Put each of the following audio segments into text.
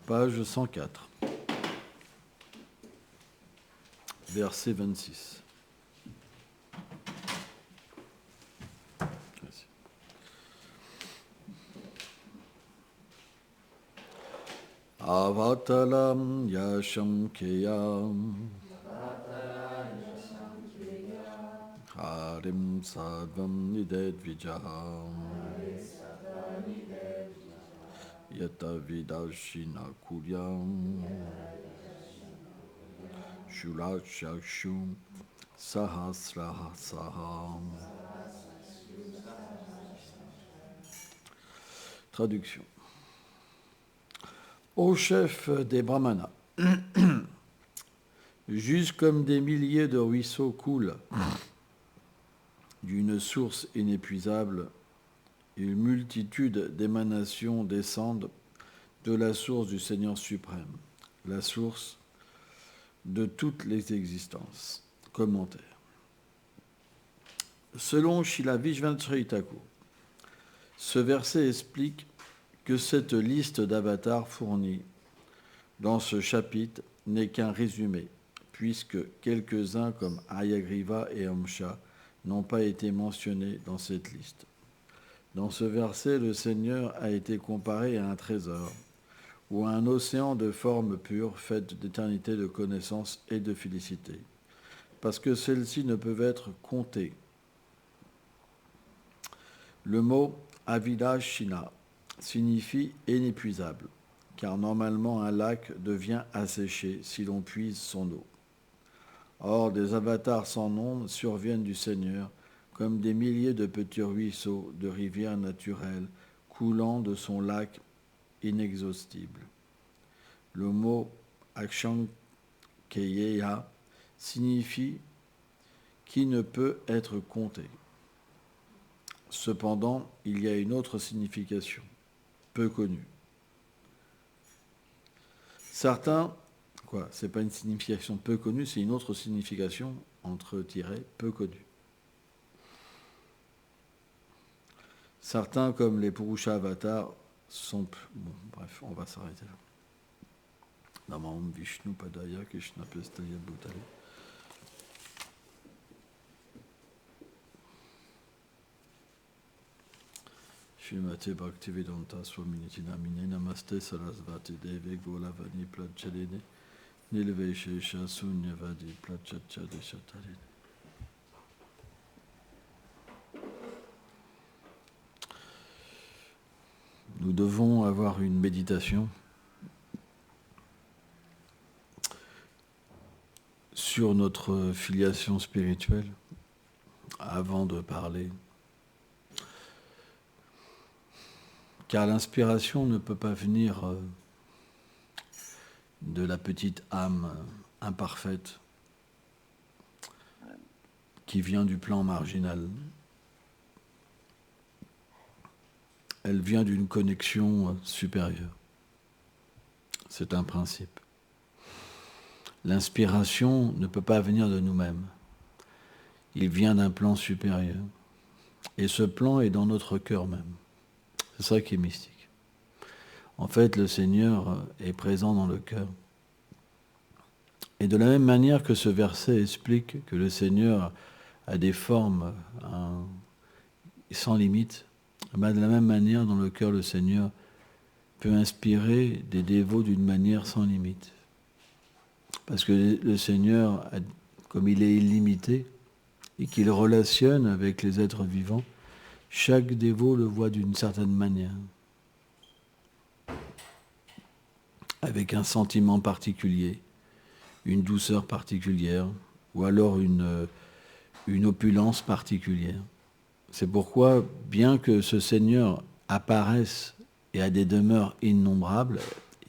Page 104. Verset 26. Merci. Avatalam yasham keyam harim sadvam nided vijaham yata vidashina kuryam shulachashum sahasrahasaham. Traduction. Ô chef des brahmanas, juste comme des milliers de ruisseaux coulent d'une source inépuisable, une multitude d'émanations descendent de la source du Seigneur suprême, la source de toutes les existences. Commentaire. Selon Srila Vishvanath Thakur, ce verset explique que cette liste d'avatars fournie dans ce chapitre n'est qu'un résumé, puisque quelques-uns comme Hayagriva et Amsha n'ont pas été mentionnés dans cette liste. Dans ce verset, le Seigneur a été comparé à un trésor ou à un océan de formes pures faites d'éternité de connaissance et de félicité, parce que celles-ci ne peuvent être comptées. Le mot Avidashina signifie inépuisable, car normalement un lac devient asséché si l'on puise son eau. Or, des avatars sans nombre surviennent du Seigneur comme des milliers de petits ruisseaux de rivières naturelles coulant de son lac inexhaustible. Le mot Akshankeyeya signifie qui ne peut être compté. Cependant, il y a une autre signification, peu connue. Certains, c'est pas une signification peu connue, c'est une autre signification, entre tirets, peu connue. Certains, comme les Purusha avatars, sont... Bon, bref, on va s'arrêter là. Namam Vishnu Padaya Krishna Pestaya Bhutale. Shrimate Bhaktivedanta Swaminiti Namine Namaste Sarasvati Deve Golavani Plachalene Nilveshesha Sunyavadi Plachachade Shatarine. Nous devons avoir une méditation sur notre filiation spirituelle avant de parler. Car l'inspiration ne peut pas venir de la petite âme imparfaite qui vient du plan marginal. Elle vient d'une connexion supérieure. C'est un principe. L'inspiration ne peut pas venir de nous-mêmes. Il vient d'un plan supérieur. Et ce plan est dans notre cœur même. C'est ça qui est mystique. En fait, le Seigneur est présent dans le cœur. Et de la même manière que ce verset explique que le Seigneur a des formes sans limite, de la même manière, dans le cœur, le Seigneur peut inspirer des dévots d'une manière sans limite. Parce que le Seigneur, comme il est illimité et qu'il relationne avec les êtres vivants, chaque dévot le voit d'une certaine manière, avec un sentiment particulier, une douceur particulière, ou alors une opulence particulière. C'est pourquoi, bien que ce Seigneur apparaisse et a des demeures innombrables,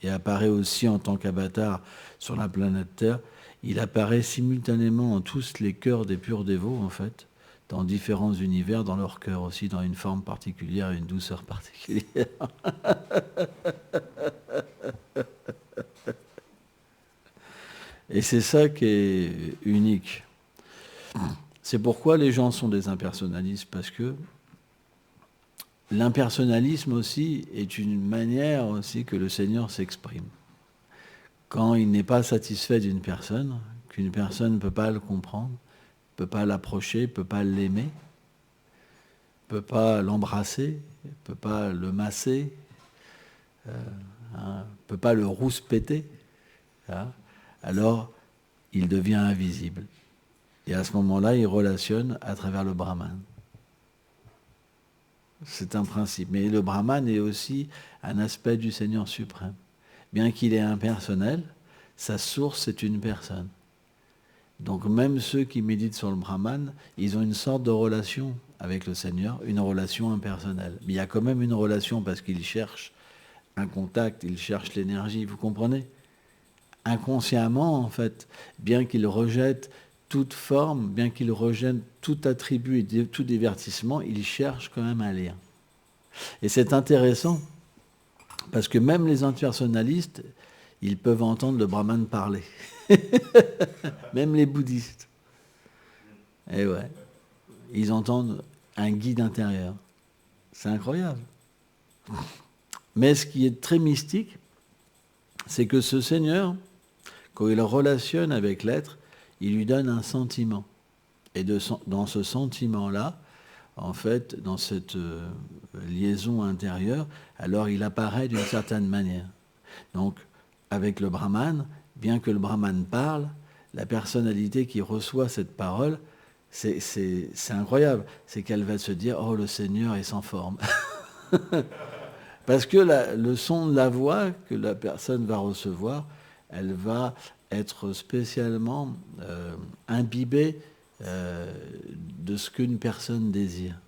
et apparaît aussi en tant qu'avatar sur la planète Terre, il apparaît simultanément en tous les cœurs des purs dévots, en fait, dans différents univers, dans leur cœur aussi, dans une forme particulière et une douceur particulière. Et c'est ça qui est unique. C'est pourquoi les gens sont des impersonnalistes, parce que l'impersonnalisme aussi est une manière aussi que le Seigneur s'exprime. quand il n'est pas satisfait d'une personne, qu'une personne ne peut pas le comprendre, ne peut pas l'approcher, ne peut pas l'aimer, ne peut pas l'embrasser, ne peut pas le masser, ne peut pas le rouspéter, hein, alors il devient invisible. Et à ce moment-là, il relationne à travers le Brahman. C'est un principe. Mais le Brahman est aussi un aspect du Seigneur suprême. Bien qu'il est impersonnel, sa source est une personne. Donc même ceux qui méditent sur le Brahman, ils ont une sorte de relation avec le Seigneur, une relation impersonnelle. Mais il y a quand même une relation parce qu'ils cherchent un contact, ils cherchent l'énergie, vous comprenez ? Inconsciemment, en fait, bien qu'ils rejettent toute forme, bien qu'ils rejettent tout attribut et tout divertissement, ils cherchent quand même un lien. Et c'est intéressant, parce que même les impersonnalistes, ils peuvent entendre le Brahman parler. Même les bouddhistes. Et ouais, ils entendent un guide intérieur. C'est incroyable. Mais ce qui est très mystique, c'est que ce Seigneur, quand il relationne avec l'être, il lui donne un sentiment. Et dans ce sentiment-là, en fait, dans cette liaison intérieure, alors il apparaît d'une certaine manière. Donc, avec le Brahman, bien que le Brahman parle, la personnalité qui reçoit cette parole, c'est incroyable. C'est qu'elle va se dire « Oh, le Seigneur est sans forme ». Parce que le son de la voix que la personne va recevoir, elle va être spécialement imbibée de ce qu'une personne désire.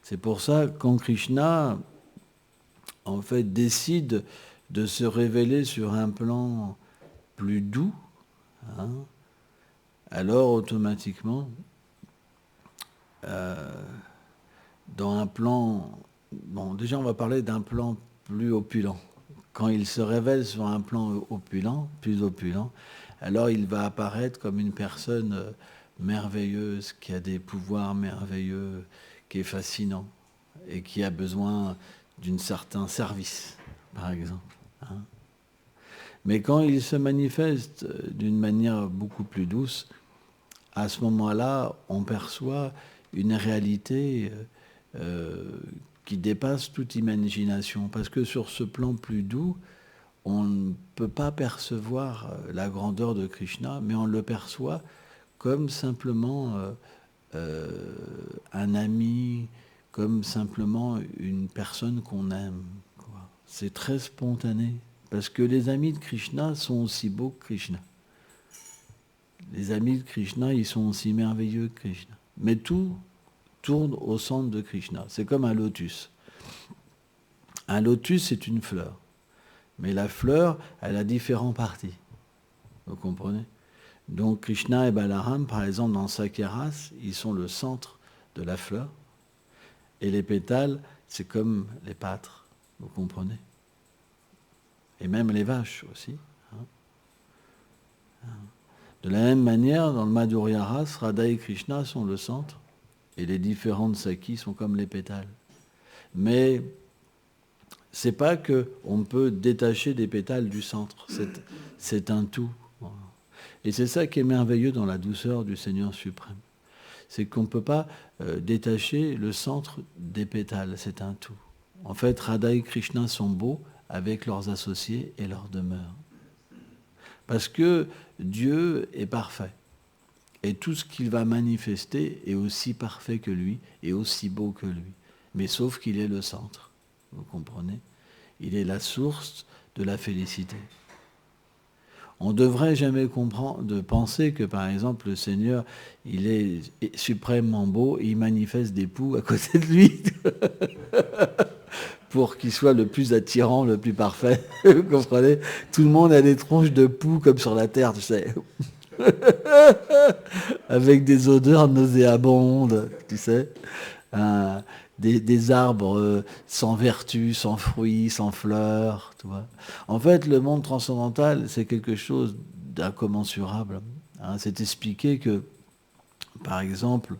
C'est pour ça que quand Krishna, en fait, décide de se révéler sur un plan plus doux, hein, alors automatiquement, dans un plan... Bon, déjà on va parler d'un plan plus opulent. Quand il se révèle sur un plan opulent, plus opulent, alors il va apparaître comme une personne merveilleuse, qui a des pouvoirs merveilleux, qui est fascinant, et qui a besoin d'un certain service, par exemple. Hein. Mais quand il se manifeste d'une manière beaucoup plus douce, à ce moment-là, on perçoit une réalité qui dépasse toute imagination. Parce que sur ce plan plus doux, on ne peut pas percevoir la grandeur de Krishna, mais on le perçoit comme simplement un ami, comme simplement une personne qu'on aime. C'est très spontané. Parce que les amis de Krishna sont aussi beaux que Krishna. Les amis de Krishna, ils sont aussi merveilleux que Krishna. Mais tout tourne au centre de Krishna. C'est comme un lotus. Un lotus, c'est une fleur. Mais la fleur, elle a différentes parties. Vous comprenez ? Donc Krishna et Balaram, par exemple, dans Sakeras, ils sont le centre de la fleur. Et les pétales, c'est comme les pâtres. Vous comprenez ? Et même les vaches aussi. De la même manière, dans le Madhurya Ras, Radha et Krishna sont le centre. Et les différentes sakis sont comme les pétales. Mais c'est pas qu'on peut détacher des pétales du centre. C'est un tout. Et c'est ça qui est merveilleux dans la douceur du Seigneur suprême. C'est qu'on ne peut pas détacher le centre des pétales. C'est un tout. En fait, Radha et Krishna sont beaux avec leurs associés et leur demeure. Parce que Dieu est parfait. Et tout ce qu'il va manifester est aussi parfait que lui, et aussi beau que lui. Mais sauf qu'il est le centre. Vous comprenez ? Il est la source de la félicité. On ne devrait jamais penser que, par exemple, le Seigneur, il est suprêmement beau et il manifeste des poux à côté de lui pour qu'il soit le plus attirant, le plus parfait. Vous comprenez ? Tout le monde a des tronches de poux comme sur la terre, tu sais. Avec des odeurs nauséabondes, tu sais. Des arbres sans vertu, sans fruits, sans fleurs, tu vois. En fait, le monde transcendantal, c'est quelque chose d'incommensurable. Hein. C'est expliqué que, par exemple,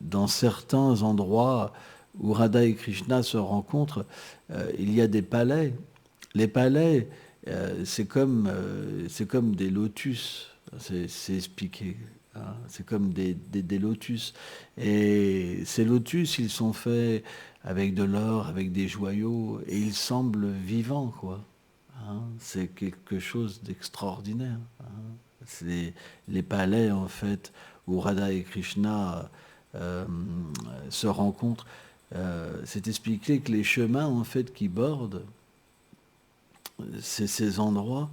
dans certains endroits où Radha et Krishna se rencontrent, il y a des palais Les palais, c'est comme des lotus, c'est expliqué. Hein. C'est comme des lotus. Et ces lotus, ils sont faits avec de l'or, avec des joyaux, et ils semblent vivants, quoi. Hein. C'est quelque chose d'extraordinaire. Hein. C'est les palais, en fait, où Radha et Krishna euh, se rencontrent. C'est expliqué que les chemins, en fait, qui bordent ces endroits,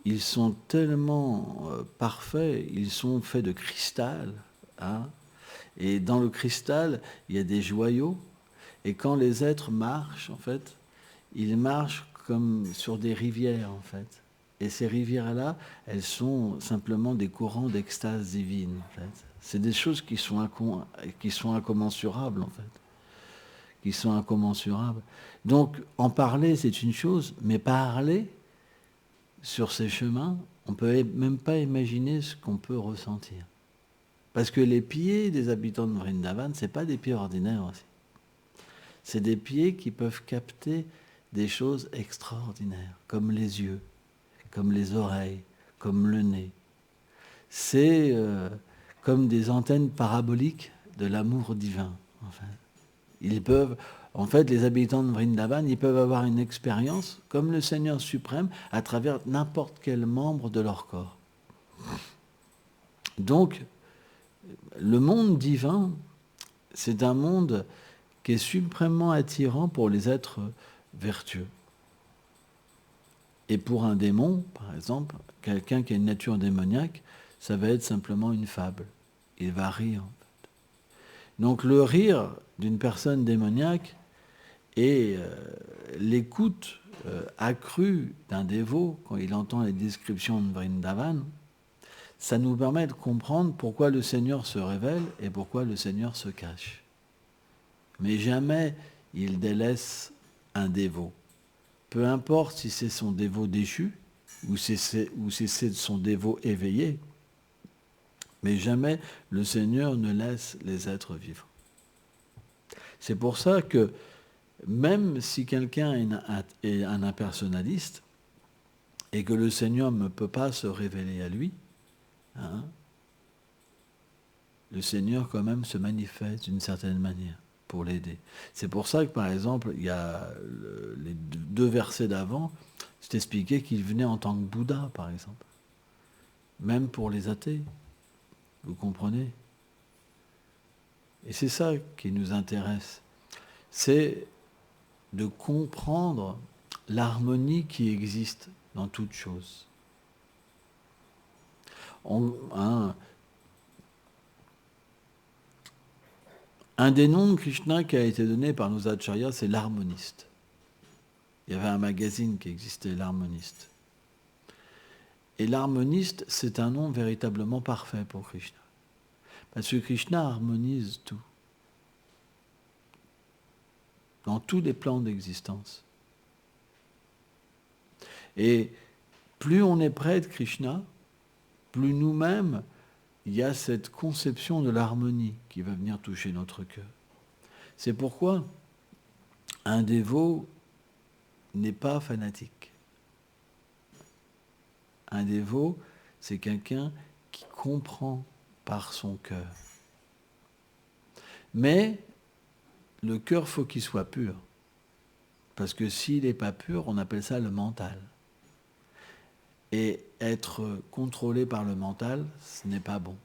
ils sont tellement parfaits, ils sont faits de cristal. Hein. Et dans le cristal, il y a des joyaux. Et quand les êtres marchent, en fait, ils marchent comme sur des rivières, en fait. Et ces rivières-là, elles sont simplement des courants d'extase divine, en fait. C'est des choses qui sont incommensurables, en fait. Qui sont incommensurables. Donc, en parler, c'est une chose, mais parler sur ces chemins, on ne peut même pas imaginer ce qu'on peut ressentir. Parce que les pieds des habitants de Vrindavan, ce n'est pas des pieds ordinaires aussi. C'est des pieds qui peuvent capter des choses extraordinaires, comme les yeux, comme les oreilles, comme le nez. C'est comme des antennes paraboliques de l'amour divin. En fait, les habitants de Vrindavan, ils peuvent avoir une expérience comme le Seigneur suprême à travers n'importe quel membre de leur corps. Donc, le monde divin, c'est un monde qui est suprêmement attirant pour les êtres vertueux. Et pour un démon, par exemple, quelqu'un qui a une nature démoniaque, ça va être simplement une fable. Il va rire. En fait. Donc le rire d'une personne démoniaque et l'écoute accrue d'un dévot, quand il entend les descriptions de Vrindavan, ça nous permet de comprendre pourquoi le Seigneur se révèle et pourquoi le Seigneur se cache. Mais jamais il délaisse un dévot. Peu importe si c'est son dévot déchu ou si c'est son dévot éveillé, mais jamais le Seigneur ne laisse les êtres vivants. C'est pour ça que même si quelqu'un est un impersonnaliste et que le Seigneur ne peut pas se révéler à lui, hein, le Seigneur quand même se manifeste d'une certaine manière pour l'aider. C'est pour ça que, par exemple, il y a les deux versets d'avant, c'est expliqué qu'il venait en tant que Bouddha, par exemple. Même pour les athées. Vous comprenez? Et c'est ça qui nous intéresse. C'est de comprendre l'harmonie qui existe dans toute chose. Un des noms de Krishna qui a été donné par nos acharyas, c'est l'harmoniste. Il y avait un magazine qui existait, l'harmoniste. Et l'harmoniste, c'est un nom véritablement parfait pour Krishna. Parce que Krishna harmonise tout. Dans tous les plans d'existence. Et plus on est près de Krishna, plus nous-mêmes, il y a cette conception de l'harmonie qui va venir toucher notre cœur. C'est pourquoi un dévot n'est pas fanatique. Un dévot, c'est quelqu'un qui comprend par son cœur. Mais le cœur, faut qu'il soit pur. Parce que s'il n'est pas pur, on appelle ça le mental. Et être contrôlé par le mental, ce n'est pas bon.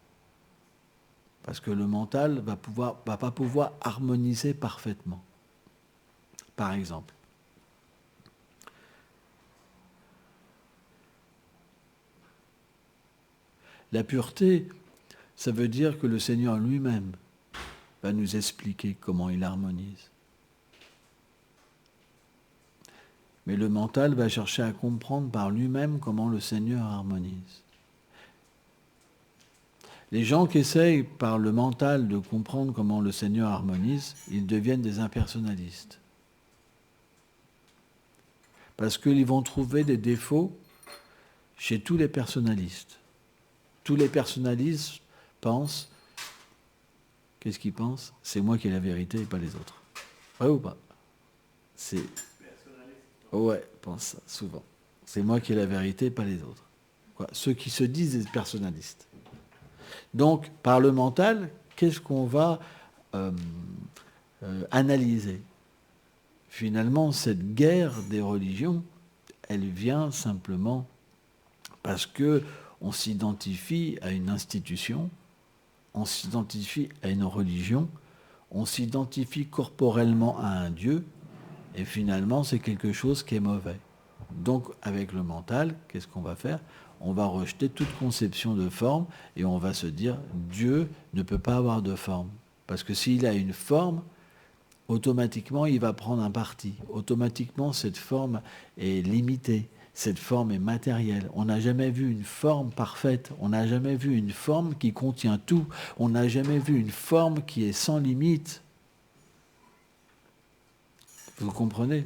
Parce que le mental va pas pouvoir harmoniser parfaitement. Par exemple. La pureté, ça veut dire que le Seigneur lui-même va nous expliquer comment il harmonise. Mais le mental va chercher à comprendre par lui-même comment le Seigneur harmonise. Les gens qui essayent par le mental de comprendre comment le Seigneur harmonise, ils deviennent des impersonnalistes. Parce qu'ils vont trouver des défauts chez tous les personnalistes. Tous les personnalistes pensent, qu'est-ce qu'ils pensent? C'est moi qui ai la vérité et pas les autres. Vrai ou pas? C'est... Ouais, pense ça, souvent. C'est moi qui ai la vérité, pas les autres. Quoi. Ceux qui se disent des personnalistes. Donc, par le mental, qu'est-ce qu'on va euh, analyser? Finalement, cette guerre des religions, elle vient simplement parce que on s'identifie à une institution, on s'identifie à une religion, on s'identifie corporellement à un Dieu, et finalement, c'est quelque chose qui est mauvais. Donc, avec le mental, qu'est-ce qu'on va faire? On va rejeter toute conception de forme et on va se dire, Dieu ne peut pas avoir de forme. Parce que s'il a une forme, automatiquement, il va prendre un parti. Automatiquement, cette forme est limitée. Cette forme est matérielle. On n'a jamais vu une forme parfaite. On n'a jamais vu une forme qui contient tout. On n'a jamais vu une forme qui est sans limite. Vous comprenez?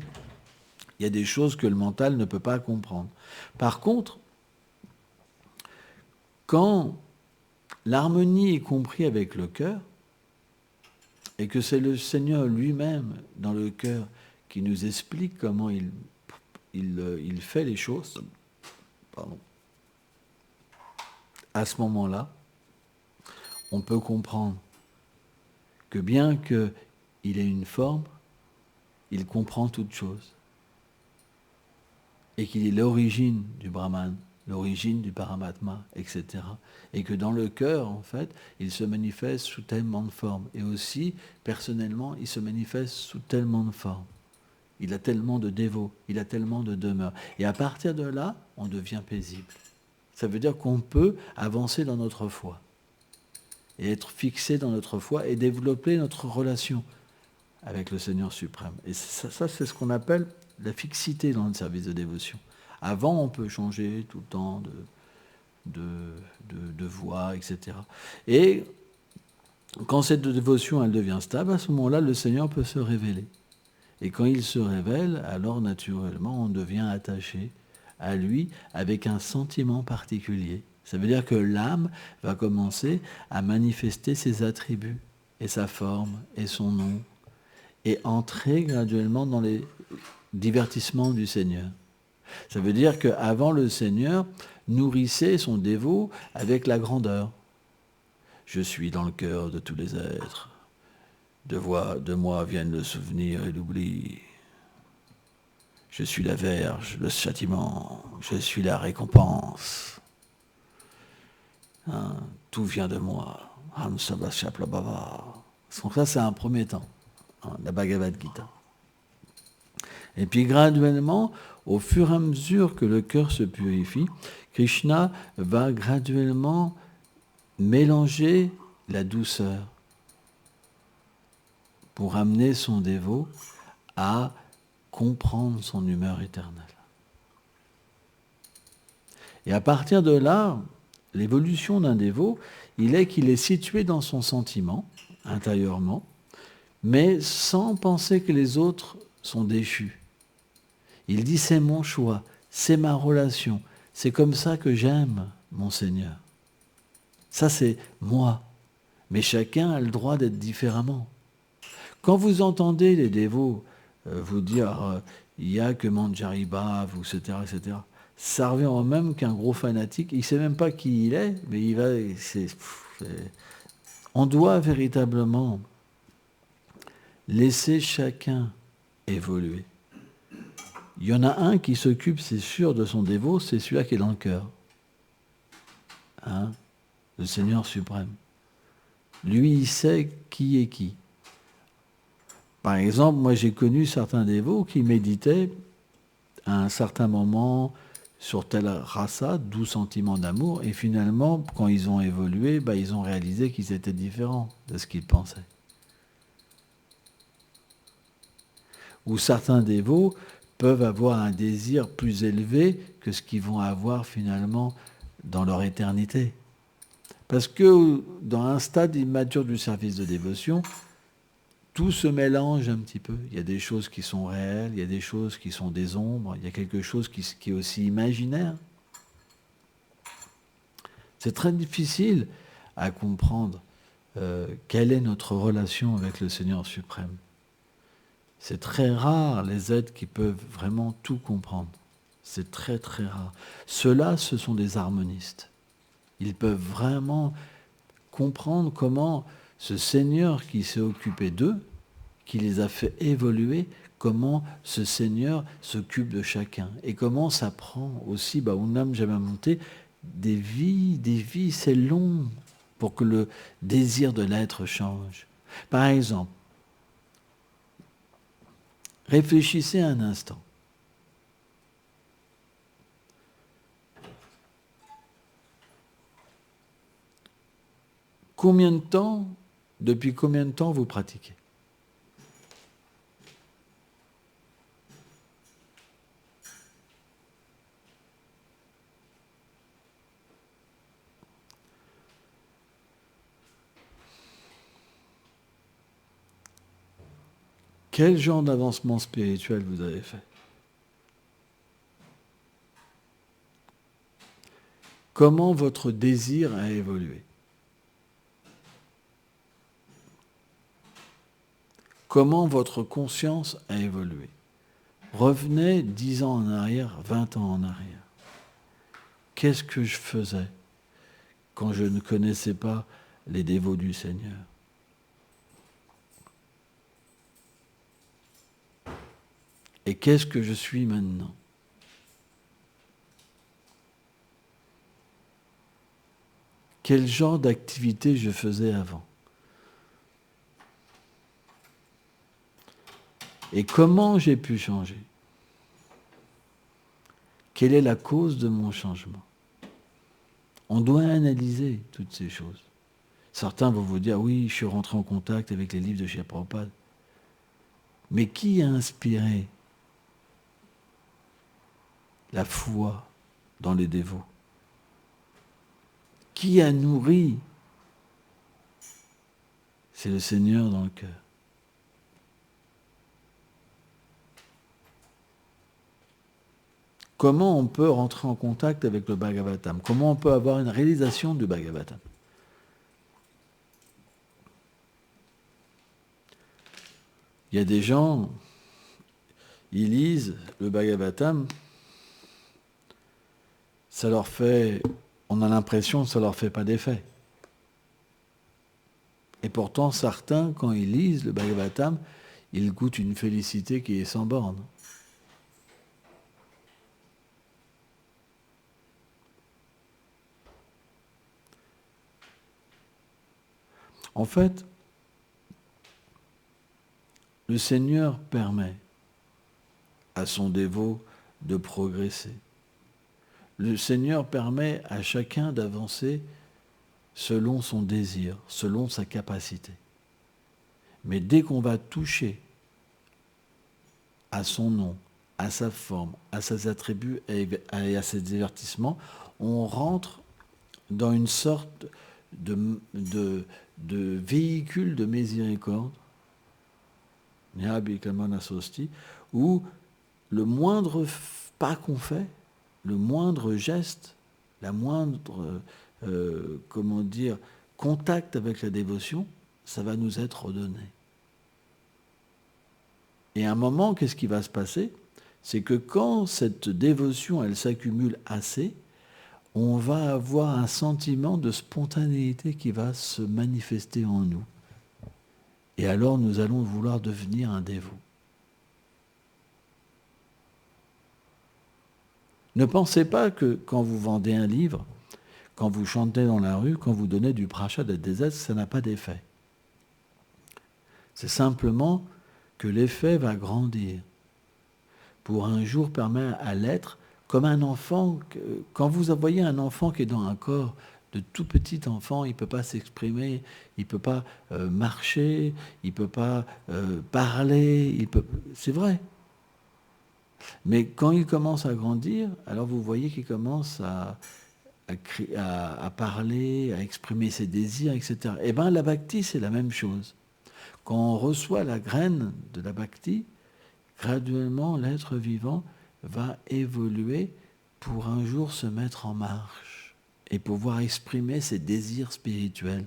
Il y a des choses que le mental ne peut pas comprendre. Par contre, quand l'harmonie est comprise avec le cœur, et que c'est le Seigneur lui-même dans le cœur qui nous explique comment il fait les choses, pardon, à ce moment-là, on peut comprendre que bien qu'il ait une forme, il comprend toute chose. Et qu'il est l'origine du Brahman, l'origine du Paramatma, etc. Et que dans le cœur, en fait, il se manifeste sous tellement de formes. Et aussi, personnellement, il se manifeste sous tellement de formes. Il a tellement de dévots, il a tellement de demeures. Et à partir de là, on devient paisible. Ça veut dire qu'on peut avancer dans notre foi. Et être fixé dans notre foi et développer notre relation avec le Seigneur suprême. Et ça c'est ce qu'on appelle la fixité dans le service de dévotion. Avant, on peut changer tout le temps de voie, etc. Et quand cette dévotion elle devient stable, à ce moment-là, le Seigneur peut se révéler. Et quand il se révèle, alors naturellement, on devient attaché à lui avec un sentiment particulier. Ça veut dire que l'âme va commencer à manifester ses attributs et sa forme et son nom et entrer graduellement dans les divertissements du Seigneur. Ça veut dire qu'avant, le Seigneur nourrissait son dévot avec la grandeur. Je suis dans le cœur de tous les êtres. De moi viennent le souvenir et l'oubli. Je suis la verge, le châtiment. Je suis la récompense. Hein, tout vient de moi. Donc ça, c'est un premier temps, la Bhagavad Gita. Et puis graduellement, au fur et à mesure que le cœur se purifie, Krishna va graduellement mélanger la douceur pour amener son dévot à comprendre son humeur éternelle. Et à partir de là, l'évolution d'un dévot, il est qu'il est situé dans son sentiment, intérieurement, mais sans penser que les autres sont déchus. Il dit, c'est mon choix, c'est ma relation, c'est comme ça que j'aime mon Seigneur. Ça, c'est moi. Mais chacun a le droit d'être différemment. Quand vous entendez les dévots vous dire il n'y a que Manjari Bhav, etc., etc., ça revient au même qu'un gros fanatique. Il ne sait même pas qui il est, mais il va. On doit véritablement laisser chacun évoluer. Il y en a un qui s'occupe, c'est sûr, de son dévot, c'est celui-là qui est dans le cœur. Hein? Le Seigneur suprême. Lui, il sait qui est qui. Par exemple, moi j'ai connu certains dévots qui méditaient à un certain moment sur telle rasa, doux sentiment d'amour, et finalement, quand ils ont évolué, ils ont réalisé qu'ils étaient différents de ce qu'ils pensaient. Ou certains dévots peuvent avoir un désir plus élevé que ce qu'ils vont avoir finalement dans leur éternité. Parce que dans un stade immature du service de dévotion, tout se mélange un petit peu. Il y a des choses qui sont réelles, il y a des choses qui sont des ombres, il y a quelque chose qui est aussi imaginaire. C'est très difficile à comprendre quelle est notre relation avec le Seigneur suprême. C'est très rare les êtres qui peuvent vraiment tout comprendre. C'est très très rare. Ceux-là, ce sont des harmonistes. Ils peuvent vraiment comprendre comment ce Seigneur qui s'est occupé d'eux, qui les a fait évoluer, comment ce Seigneur s'occupe de chacun. Et comment ça prend aussi, Unam Jamamonte, des vies, c'est long pour que le désir de l'être change. Par exemple, réfléchissez un instant. Depuis combien de temps vous pratiquez? Quel genre d'avancement spirituel vous avez fait? Comment votre désir a évolué? Comment votre conscience a évolué? Revenez 10 ans en arrière, 20 ans en arrière. Qu'est-ce que je faisais quand je ne connaissais pas les dévots du Seigneur? Et qu'est-ce que je suis maintenant? Quel genre d'activité je faisais avant? Et comment j'ai pu changer? Quelle est la cause de mon changement? On doit analyser toutes ces choses. Certains vont vous dire, oui, je suis rentré en contact avec les livres de Srila Prabhupada. Mais qui a inspiré la foi dans les dévots? Qui a nourri? C'est le Seigneur dans le cœur. Comment on peut rentrer en contact avec le Bhagavatam? Comment on peut avoir une réalisation du Bhagavatam? Il y a des gens, ils lisent le Bhagavatam, ça leur fait, on a l'impression que ça leur fait pas d'effet. Et pourtant, certains, quand ils lisent le Bhagavatam, ils goûtent une félicité qui est sans borne. En fait, le Seigneur permet à son dévot de progresser. Le Seigneur permet à chacun d'avancer selon son désir, selon sa capacité. Mais dès qu'on va toucher à son nom, à sa forme, à ses attributs et à ses divertissements, on rentre dans une sorte de véhicule de miséricorde, où le moindre pas qu'on fait, le moindre geste, la moindre, contact avec la dévotion, ça va nous être redonné. Et à un moment, qu'est-ce qui va se passer? C'est que quand cette dévotion, elle s'accumule assez, on va avoir un sentiment de spontanéité qui va se manifester en nous. Et alors, nous allons vouloir devenir un dévot. Ne pensez pas que quand vous vendez un livre, quand vous chantez dans la rue, quand vous donnez du prachad à des êtres, ça n'a pas d'effet. C'est simplement que l'effet va grandir pour un jour permettre à l'être, comme un enfant, quand vous voyez un enfant qui est dans un corps de tout petit enfant, il ne peut pas s'exprimer, il ne peut pas marcher, il ne peut pas parler, c'est vrai. Mais quand il commence à grandir, alors vous voyez qu'il commence à parler, à exprimer ses désirs, etc. Eh bien, la bhakti, c'est la même chose. Quand on reçoit la graine de la bhakti, graduellement, l'être vivant va évoluer pour un jour se mettre en marche et pouvoir exprimer ses désirs spirituels.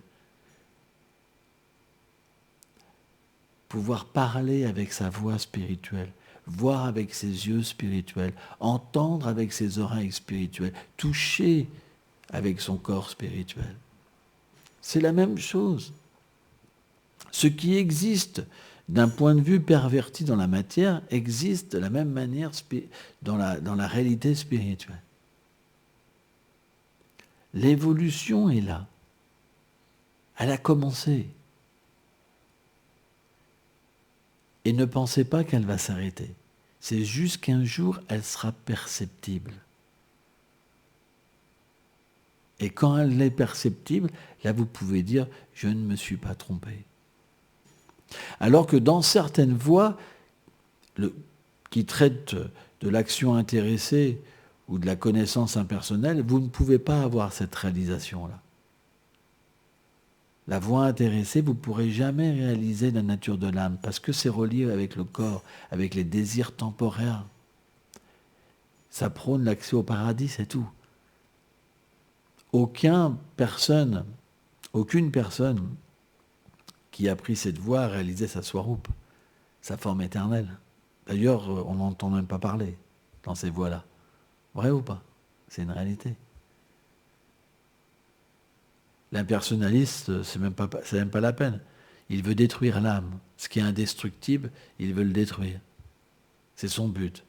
pouvoir parler avec sa voix spirituelle, voir avec ses yeux spirituels, entendre avec ses oreilles spirituelles, toucher avec son corps spirituel. C'est la même chose. Ce qui existe d'un point de vue perverti dans la matière existe de la même manière dans la réalité spirituelle. L'évolution est là. Elle a commencé. Et ne pensez pas qu'elle va s'arrêter. C'est juste qu'un jour, elle sera perceptible. Et quand elle est perceptible, là vous pouvez dire « je ne me suis pas trompé ». Alors que dans certaines voies qui traitent de l'action intéressée ou de la connaissance impersonnelle, vous ne pouvez pas avoir cette réalisation-là. La voie intéressée, vous ne pourrez jamais réaliser la nature de l'âme, parce que c'est relié avec le corps, avec les désirs temporaires. Ça prône l'accès au paradis, c'est tout. Aucune personne qui a pris cette voie a réalisé sa swarup, sa forme éternelle. D'ailleurs, on n'entend même pas parler dans ces voies-là. Vrai ou pas? C'est une réalité. L'impersonnaliste, c'est même pas la peine. Il veut détruire l'âme. Ce qui est indestructible, il veut le détruire. C'est son but.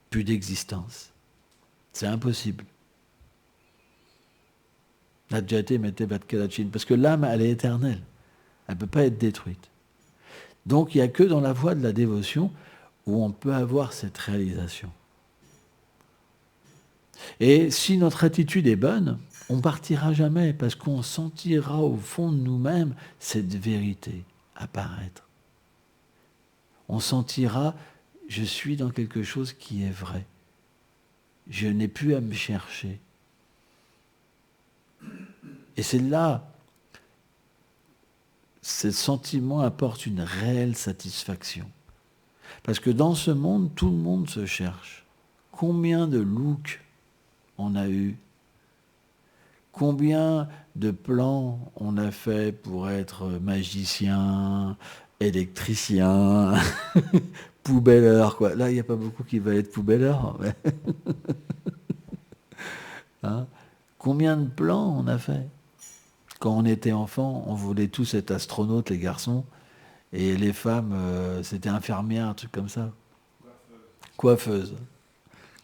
Plus d'existence. C'est impossible. Nadjate mette Vatkalachin. Parce que l'âme, elle est éternelle. Elle ne peut pas être détruite. Donc, il n'y a que dans la voie de la dévotion où on peut avoir cette réalisation. Et si notre attitude est bonne, on ne partira jamais parce qu'on sentira au fond de nous-mêmes cette vérité apparaître. On sentira, je suis dans quelque chose qui est vrai. Je n'ai plus à me chercher. Et c'est là, ce sentiment apporte une réelle satisfaction. Parce que dans ce monde, tout le monde se cherche. Combien de looks on a eu? Combien de plans on a fait pour être magicien, électricien, poubelleur, quoi. Là, il n'y a pas beaucoup qui veulent être poubelleur. Mais hein? Combien de plans on a fait? Quand on était enfant, on voulait tous être astronautes, les garçons, et les femmes, c'était infirmières, un truc comme ça. Coiffeuse.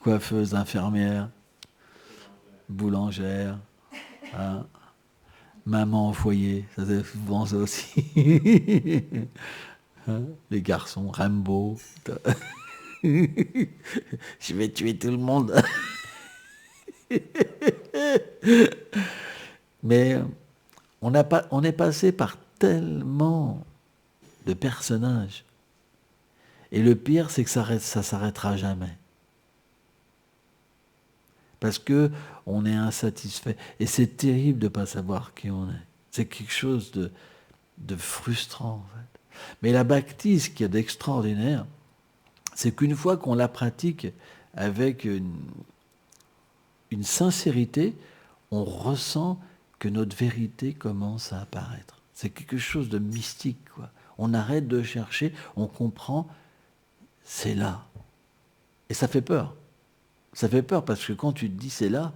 Coiffeuse, infirmière, boulangère, hein? Maman au foyer, ça c'est souvent ça aussi. Hein? Les garçons, Rambo. Je vais tuer tout le monde. Mais on est passé par tellement de personnages. Et le pire, c'est que ça s'arrêtera jamais. Parce que on est insatisfait. Et c'est terrible de ne pas savoir qui on est. C'est quelque chose de frustrant, en fait. Mais la bhakti, ce qu'il y a d'extraordinaire, c'est qu'une fois qu'on la pratique avec une sincérité, on ressent que notre vérité commence à apparaître. C'est quelque chose de mystique, quoi. On arrête de chercher, on comprend, c'est là. Et ça fait peur. Ça fait peur parce que quand tu te dis c'est là,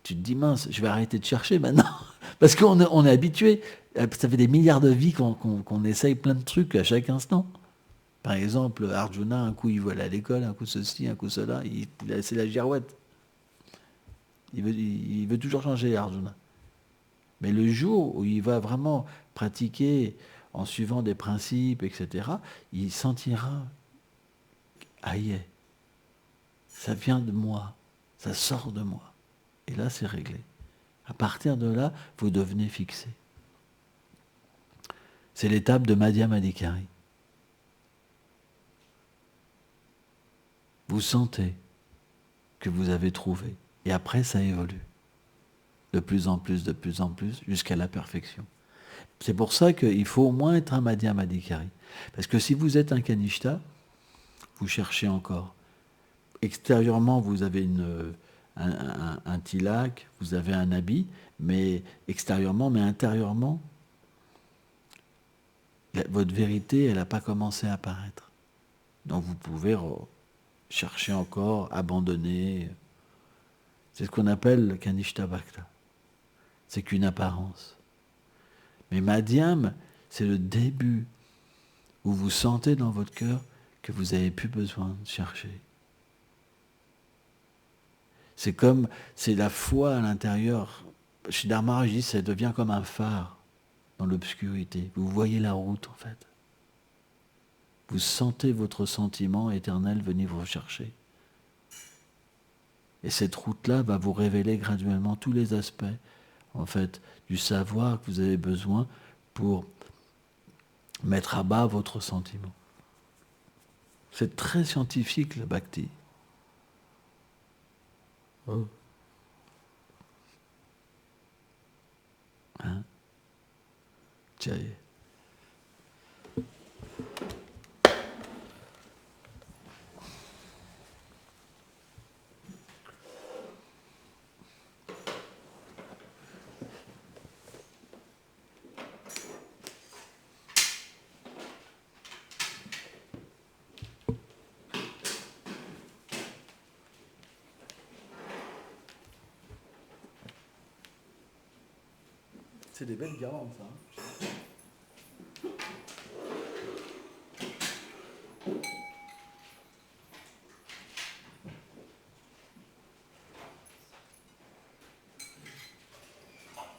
tu te dis mince, je vais arrêter de chercher maintenant. Parce qu'on est habitué. Ça fait des milliards de vies qu'on essaye plein de trucs à chaque instant. Par exemple, Arjuna, un coup il veut aller à l'école, un coup ceci, un coup cela, c'est la girouette. Il veut toujours changer, Arjuna. Mais le jour où il va vraiment pratiquer en suivant des principes, etc., il sentira, aïe, ça vient de moi, ça sort de moi. Et là, c'est réglé. À partir de là, vous devenez fixé. C'est l'étape de Madhya Madhikari. Vous sentez que vous avez trouvé. Et après, ça évolue. De plus en plus, jusqu'à la perfection. C'est pour ça qu'il faut au moins être un Madhya Madhikari. Parce que si vous êtes un Kanishta, vous cherchez encore. Extérieurement, vous avez un tilak, vous avez un habit, mais extérieurement, mais intérieurement, votre vérité, elle n'a pas commencé à apparaître. Donc vous pouvez chercher encore, abandonner. C'est ce qu'on appelle le Kanishta Bhakta. C'est qu'une apparence. Mais Madhyam, c'est le début où vous sentez dans votre cœur que vous n'avez plus besoin de chercher. C'est la foi à l'intérieur. Chez Dharma, je dis, ça devient comme un phare dans l'obscurité. Vous voyez la route, en fait. Vous sentez votre sentiment éternel venir vous rechercher. Et cette route-là va vous révéler graduellement tous les aspects, en fait, du savoir que vous avez besoin pour mettre à bas votre sentiment. C'est très scientifique, le bhakti. Oh. Hein? Jai. C'est des belles guirlandes, ça.